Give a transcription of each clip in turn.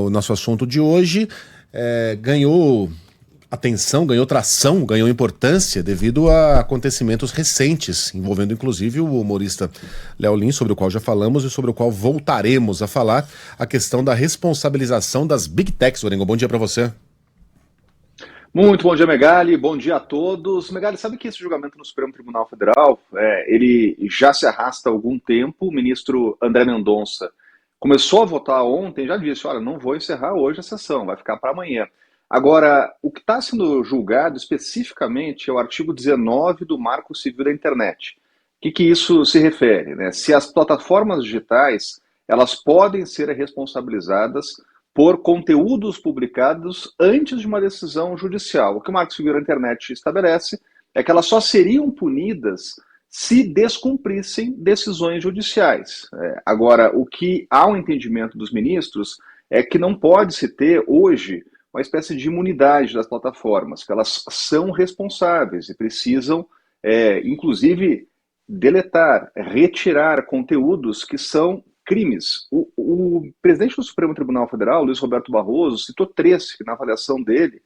no nosso assunto de hoje, ganhou atenção, ganhou tração, ganhou importância devido a acontecimentos recentes, envolvendo inclusive o humorista Léo Lins, sobre o qual já falamos e sobre o qual voltaremos a falar, a questão da responsabilização das Big Techs. Orengo, bom dia para você. Muito bom dia, Megali. Bom dia a todos. Megali, sabe que esse julgamento no Supremo Tribunal Federal, ele já se arrasta há algum tempo. O ministro André Mendonça começou a votar ontem, já disse, olha, não vou encerrar hoje a sessão, vai ficar para amanhã. Agora, o que está sendo julgado especificamente é o artigo 19 do Marco Civil da Internet. O que isso se refere, né? Se as plataformas digitais, elas podem ser responsabilizadas por conteúdos publicados antes de uma decisão judicial. O que o Marco Civil da Internet estabelece é que elas só seriam punidas se descumprissem decisões judiciais. Agora, o que há um entendimento dos ministros é que não pode se ter hoje uma espécie de imunidade das plataformas, que elas são responsáveis e precisam, inclusive, deletar, retirar conteúdos que são crimes. O presidente do Supremo Tribunal Federal, Luiz Roberto Barroso, citou 3 que, na avaliação dele,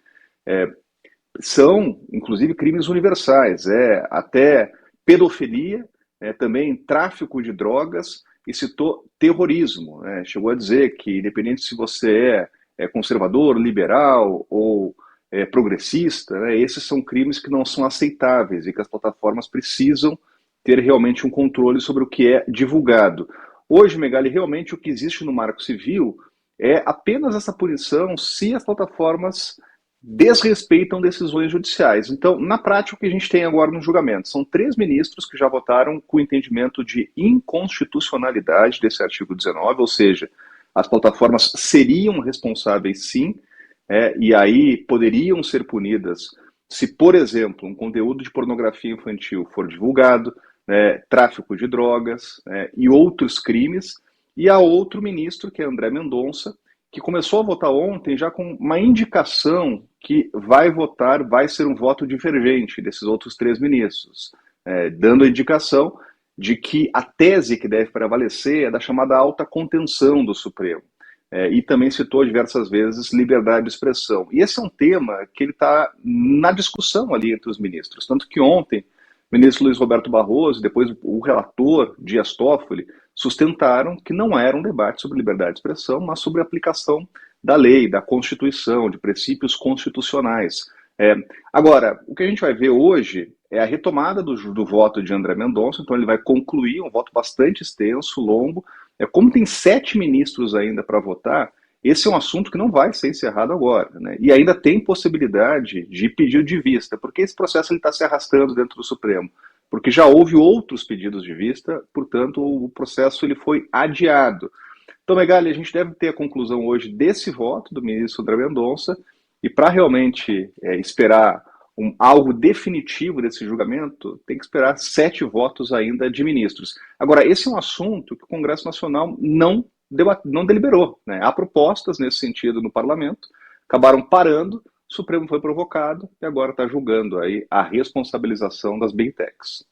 são, inclusive, crimes universais. Até pedofilia, também tráfico de drogas, e citou terrorismo. Chegou a dizer que, independente se você é conservador, liberal ou progressista, esses são crimes que não são aceitáveis e que as plataformas precisam ter realmente um controle sobre o que é divulgado. Hoje, Megali, realmente o que existe no Marco Civil é apenas essa punição se as plataformas desrespeitam decisões judiciais. Então, na prática, o que a gente tem agora no julgamento são 3 ministros que já votaram com o entendimento de inconstitucionalidade desse artigo 19, ou seja, as plataformas seriam responsáveis sim, e aí poderiam ser punidas se, por exemplo, um conteúdo de pornografia infantil for divulgado, tráfico de drogas e outros crimes. E há outro ministro, que é André Mendonça, que começou a votar ontem já com uma indicação que vai ser um voto divergente desses outros 3 ministros, dando a indicação de que a tese que deve prevalecer é da chamada alta contenção do Supremo. E também citou diversas vezes liberdade de expressão. E esse é um tema que ele está na discussão ali entre os ministros. Tanto que ontem, o ministro Luiz Roberto Barroso e depois o relator Dias Toffoli sustentaram que não era um debate sobre liberdade de expressão, mas sobre a aplicação da lei, da Constituição, de princípios constitucionais. Agora, o que a gente vai ver hoje é a retomada do voto de André Mendonça, então ele vai concluir um voto bastante extenso, longo. Como tem 7 ministros ainda para votar, esse é um assunto que não vai ser encerrado agora, né? E ainda tem possibilidade de pedido de vista, porque esse processo está se arrastando dentro do Supremo, porque já houve outros pedidos de vista, portanto o processo ele foi adiado. Então, Megali, a gente deve ter a conclusão hoje desse voto do ministro André Mendonça, e para realmente esperar algo definitivo desse julgamento, tem que esperar 7 votos ainda de ministros. Agora, esse é um assunto que o Congresso Nacional não deliberou, né? Há propostas nesse sentido no parlamento, acabaram parando, o Supremo foi provocado e agora está julgando aí a responsabilização das Big Techs.